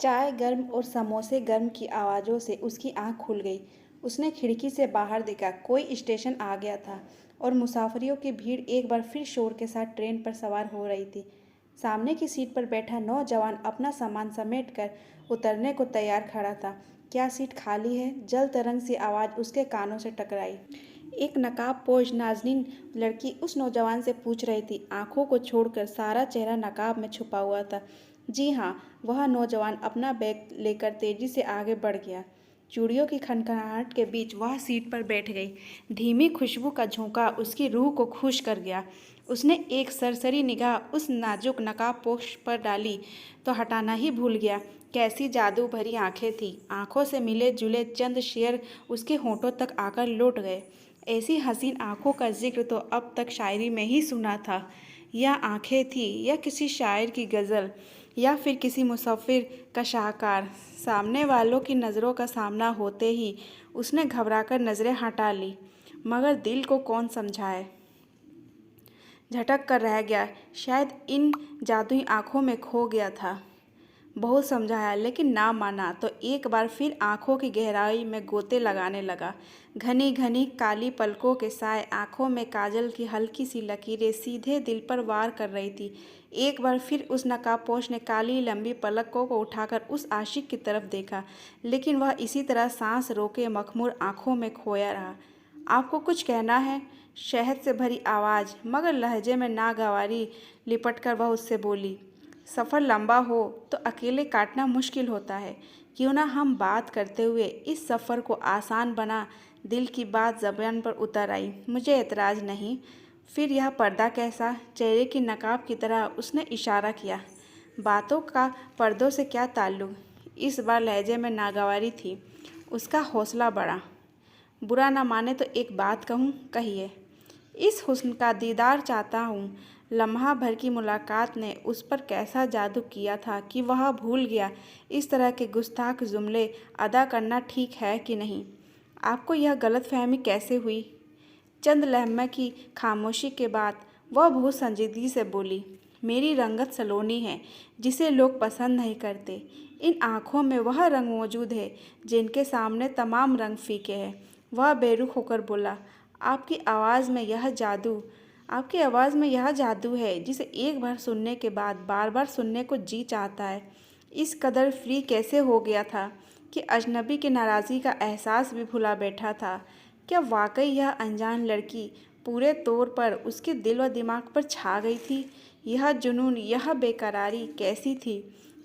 चाय गर्म और समोसे गर्म की आवाज़ों से उसकी आंख खुल गई। उसने खिड़की से बाहर देखा, कोई स्टेशन आ गया था और मुसाफिरों की भीड़ एक बार फिर शोर के साथ ट्रेन पर सवार हो रही थी। सामने की सीट पर बैठा नौजवान अपना सामान समेटकर उतरने को तैयार खड़ा था। क्या सीट खाली है? जल तरंग सी आवाज़ उसके कानों से टकराई। एक नकाबपोश नाज़नीन लड़की उस नौजवान से पूछ रही थी, आंखों को छोड़कर सारा चेहरा नकाब में छुपा हुआ था। जी हाँ, वह नौजवान अपना बैग लेकर तेजी से आगे बढ़ गया। चूड़ियों की खनखनाहट के बीच वह सीट पर बैठ गई। धीमी खुशबू का झोंका उसकी रूह को खुश कर गया। उसने एक सरसरी निगाह उस नाजुक नकाबपोश पर डाली तो हटाना ही भूल गया। कैसी जादू भरी आंखें थीं। आंखों से मिले जुले चंद शेर उसके होठों तक आकर लौट गए। ऐसी हसीन आंखों का जिक्र तो अब तक शायरी में ही सुना था। यह आंखें थी या किसी शायर की गज़ल या फिर किसी मुसफ़िर का शाहकार। सामने वालों की नज़रों का सामना होते ही उसने घबराकर नज़रें हटा ली, मगर दिल को कौन समझाए। झटक कर रह गया, शायद इन जादुई आँखों में खो गया था। बहुत समझाया लेकिन ना माना तो एक बार फिर आँखों की गहराई में गोते लगाने लगा। घनी घनी काली पलकों के साए आँखों में काजल की हल्की सी लकीरें सीधे दिल पर वार कर रही थी। एक बार फिर उस नकाबपोश ने काली लंबी पलकों को उठाकर उस आशिक की तरफ देखा, लेकिन वह इसी तरह सांस रोके मखमूर आँखों में खोया रहा। आपको कुछ कहना है? शहद से भरी आवाज़ मगर लहजे में नागवारी लिपटकर वह उससे बोली। सफ़र लंबा हो तो अकेले काटना मुश्किल होता है। क्यों ना हम बात करते हुए इस सफ़र को आसान बना। दिल की बात ज़बान पर उतर आई। मुझे एतराज़ नहीं। फिर यह पर्दा कैसा? चेहरे की नकाब की तरह उसने इशारा किया। बातों का पर्दों से क्या ताल्लुक़? इस बार लहजे में नागवारी थी। उसका हौसला बढ़ा। बुरा ना माने तो एक बात कहूँ? कहिए। इस हुस्न का दीदार चाहता हूँ। लम्हा भर की मुलाकात ने उस पर कैसा जादू किया था कि वह भूल गया इस तरह के गुस्ताख जुमले अदा करना ठीक है कि नहीं। आपको यह गलतफहमी कैसे हुई? चंद लम्हे की खामोशी के बाद वह बहुत संजीदगी से बोली, मेरी रंगत सलोनी है जिसे लोग पसंद नहीं करते। इन आँखों में वह रंग मौजूद है जिनके सामने तमाम रंग फीके हैं। वह बेरुख होकर बोला, आपकी आवाज़ में यह जादू है जिसे एक बार सुनने के बाद बार बार सुनने को जी चाहता है। इस कदर फ्री कैसे हो गया था कि अजनबी की नाराज़गी का एहसास भी भुला बैठा था। क्या वाकई यह अनजान लड़की पूरे तौर पर उसके दिल व दिमाग पर छा गई थी? यह जुनून, यह बेकरारी कैसी थी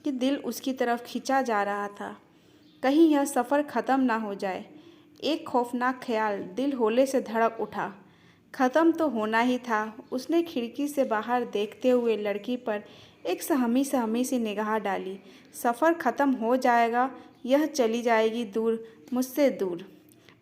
कि दिल उसकी तरफ खिंचा जा रहा था। कहीं यह सफ़र ख़त्म ना हो जाए। एक खौफनाक ख्याल दिल होले से धड़क उठा। ख़त्म तो होना ही था। उसने खिड़की से बाहर देखते हुए लड़की पर एक सहमी सहमी सी निगाह डाली। सफ़र ख़त्म हो जाएगा, यह चली जाएगी दूर, मुझसे दूर।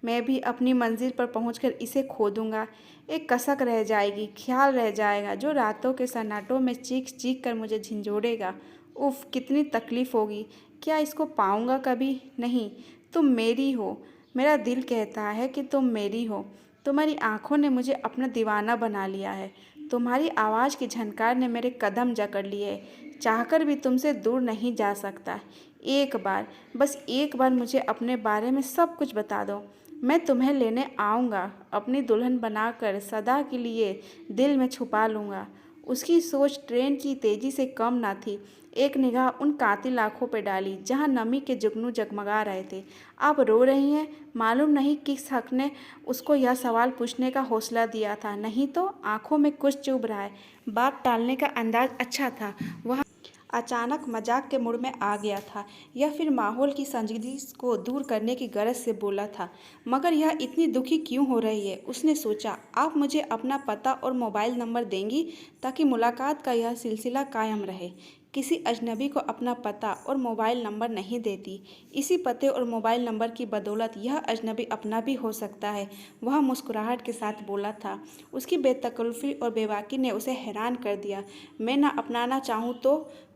मैं भी अपनी मंजिल पर पहुंचकर इसे खो दूंगा। एक कसक रह जाएगी, ख्याल रह जाएगा जो रातों के सन्नाटों में चीख चीख कर मुझे झंझोड़ेगा। उफ़, कितनी तकलीफ़ होगी। क्या इसको पाऊंगा कभी? नहीं, तुम मेरी हो। मेरा दिल कहता है कि तुम मेरी हो। तुम्हारी आँखों ने मुझे अपना दीवाना बना लिया है। तुम्हारी आवाज़ की झनकार ने मेरे कदम जकड़ लिए। चाहकर भी तुमसे दूर नहीं जा सकता। एक बार, बस एक बार मुझे अपने बारे में सब कुछ बता दो। मैं तुम्हें लेने आऊँगा, अपनी दुल्हन बनाकर सदा के लिए दिल में छुपा लूँगा। उसकी सोच ट्रेन की तेज़ी से कम ना थी। एक निगाह उन कातिल आँखों पर डाली जहाँ नमी के जुगनू जगमगा रहे थे। आप रो रही हैं? मालूम नहीं किस हक ने उसको यह सवाल पूछने का हौसला दिया था। नहीं तो आंखों में कुछ चुभ रहा है। बात टालने का अंदाज अच्छा था। वह अचानक मजाक के मूड में आ गया था या फिर माहौल की संजीदगी को दूर करने की गरज से बोला था। मगर यह इतनी दुखी क्यों हो रही है? उसने सोचा। आप मुझे अपना पता और मोबाइल नंबर देंगी ताकि मुलाकात का यह सिलसिला कायम रहे। किसी अजनबी को अपना पता और मोबाइल नंबर नहीं देती। इसी पते और मोबाइल नंबर की बदौलत यह अजनबी अपना भी हो सकता है। वह मुस्कुराहट के साथ बोला था। उसकी बेतकल्लुफ़ी और बेबाकी ने उसे हैरान कर दिया। मैं ना अपनाना चाहूँ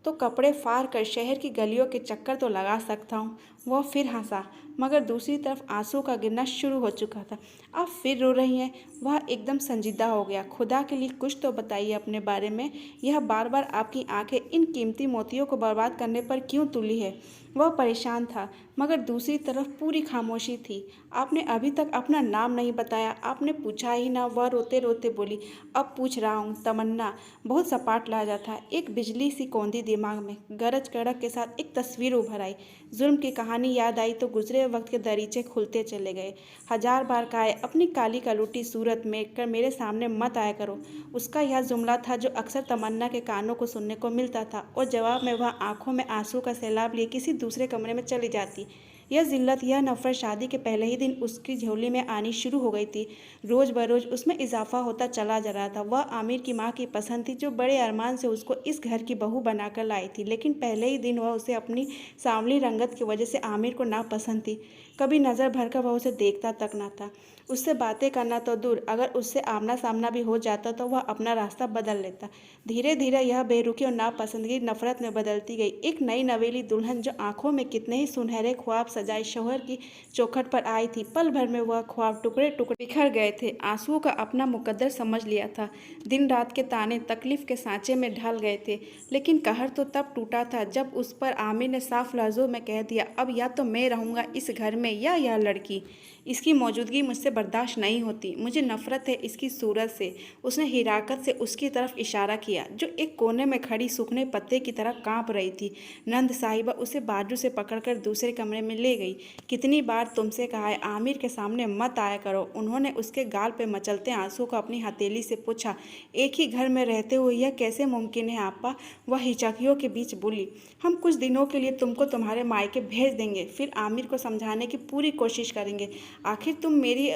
तो कपड़े फाड़ कर शहर की गलियों के चक्कर तो लगा सकता हूँ। वह फिर हंसा, मगर दूसरी तरफ आंसू का गिरना शुरू हो चुका था। आप फिर रो रही हैं? वह एकदम संजीदा हो गया। खुदा के लिए कुछ तो बताइए अपने बारे में। यह बार बार आपकी आंखें इन कीमती मोतियों को बर्बाद करने पर क्यों तुली है? वह परेशान था, मगर दूसरी तरफ पूरी खामोशी थी। आपने अभी तक अपना नाम नहीं बताया, आपने पूछा ही ना। वह रोते रोते बोली, अब पूछ रहा हूँ तमन्ना। बहुत सपाट लहजा था। एक बिजली सी कौंधी दिमाग में गरज कड़क के साथ एक तस्वीर उभर आई। जुल्म की कहानी याद आई तो गुजरे वक्त के दरीचे खुलते चले गए। हजार बार कहा है, अपनी काली कलूटी सूरत में कर मेरे सामने मत आया करो। उसका यह जुमला था जो अक्सर तमन्ना के कानों को सुनने को मिलता था, और जवाब में वह आंखों में आंसू का सैलाब लिए किसी दूसरे कमरे में चली जाती। यह जिल्लत, यह नफरत शादी के पहले ही दिन उसकी झोली में आनी शुरू हो गई थी। रोज बरोज उसमें इजाफा होता चला जा रहा था। वह आमिर की माँ की पसंद थी, जो बड़े अरमान से उसको इस घर की बहू बनाकर लाई थी, लेकिन पहले ही दिन वह उसे अपनी सांवली रंगत की वजह से आमिर को नापसंद थी। कभी नज़र भरकर वह उसे देखता तक न था। उससे बातें करना तो दूर, अगर उससे आमना सामना भी हो जाता तो वह अपना रास्ता बदल लेता। धीरे धीरे यह बेरुखी और नापसंदगी नफरत में बदलती गई। एक नई नवेली दुल्हन जो आंखों में कितने ही सुनहरे ख्वाब सजाए शौहर की चौखट पर आई थी, पल भर में वह ख्वाब टुकड़े टुकड़े बिखर गए थे। आंसुओं का अपना मुकद्दर समझ लिया था। दिन रात के ताने तकलीफ के सांचे में ढल गए थे, लेकिन कहर तो तब टूटा था जब उस पर आमिर ने साफ लफ्जों में कह दिया, अब या तो मैं रहूँगा इस घर में या यह लड़की। इसकी मौजूदगी मुझसे बर्दाश्त नहीं होती। मुझे नफरत है इसकी सूरत से। उसने हिराकत से उसकी तरफ इशारा किया, जो एक कोने में खड़ी सूखने पत्ते की तरह कांप रही थी। नंद साहिबा उसे बाजू से पकड़कर दूसरे कमरे में ले गई। कितनी बार तुमसे कहा है आमिर के सामने मत आया करो। उन्होंने उसके गाल पे मचलते आंसू को अपनी हथेली से पूछा, एक ही घर में रहते हुए यह कैसे मुमकिन है आपा? वह हिचकियों के बीच बोली, हम कुछ दिनों के लिए तुमको तुम्हारे मायके भेज देंगे, फिर आमिर को समझाने की पूरी कोशिश करेंगे। आखिर तुम मेरी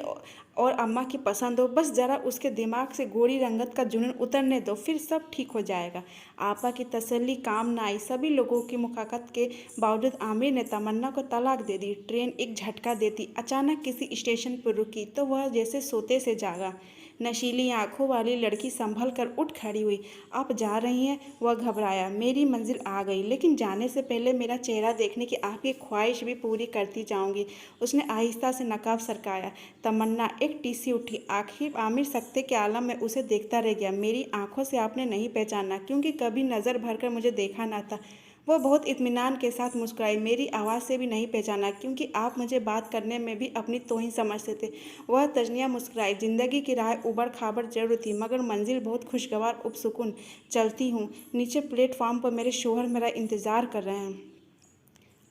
और अम्मा की पसंद हो। बस ज़रा उसके दिमाग से गोरी रंगत का जुनून उतरने दो, फिर सब ठीक हो जाएगा। आपा की तसल्ली काम न आई। सभी लोगों की मुखाकत के बावजूद आमिर ने तमन्ना को तलाक दे दी। ट्रेन एक झटका देती अचानक किसी स्टेशन पर रुकी तो वह जैसे सोते से जागा। नशीली आंखों वाली लड़की संभल कर उठ खड़ी हुई। आप जा रही हैं? वह घबराया। मेरी मंजिल आ गई, लेकिन जाने से पहले मेरा चेहरा देखने की आपकी ख्वाहिश भी पूरी करती जाऊंगी। उसने आहिस्ता से नकाब सरकाया। तमन्ना एक टीसी उठी। आखिर आमिर सकते के आलम में उसे देखता रह गया। मेरी आंखों से आपने नहीं पहचाना, क्योंकि कभी नज़र भरकर मुझे देखा ना था। वह बहुत इत्मीनान के साथ मुस्कुराई। मेरी आवाज़ से भी नहीं पहचाना, क्योंकि आप मुझे बात करने में भी अपनी तौहीन समझते थे। वह तजनिया मुस्कुराई। जिंदगी की राह उबड़ खाबड़ जरूर थी, मगर मंजिल बहुत खुशगवार उपसुकून। चलती हूँ। नीचे प्लेटफॉर्म पर मेरे शोहर मेरा इंतज़ार कर रहे हैं।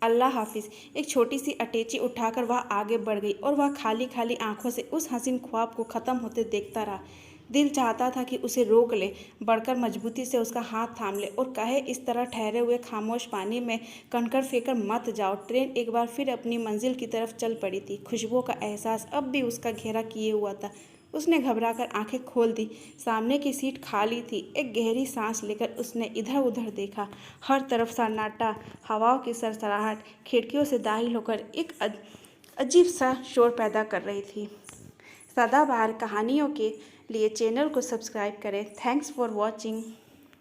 अल्लाह हाफिज़। एक छोटी सी अटैची उठाकर वह आगे बढ़ गई, और वह खाली खाली आंखों से उस हसीन ख्वाब को ख़त्म होते देखता रहा। दिल चाहता था कि उसे रोक ले, बढ़कर मजबूती से उसका हाथ थाम ले और कहे, इस तरह ठहरे हुए खामोश पानी में कंकड़ फेंकर मत जाओ। ट्रेन एक बार फिर अपनी मंजिल की तरफ चल पड़ी थी। खुशबुओं का एहसास अब भी उसका घेरा किए हुआ था। उसने घबराकर आंखें खोल दी। सामने की सीट खाली थी। एक गहरी सांस लेकर उसने इधर उधर देखा। हर तरफ सन्नाटा, हवाओं की सरसराहट खिड़कियों से दाखिल होकर एक अजीब सा शोर पैदा कर रही थी। सदाबहार कहानियों के लिए चैनल को सब्सक्राइब करें। Thanks for watching.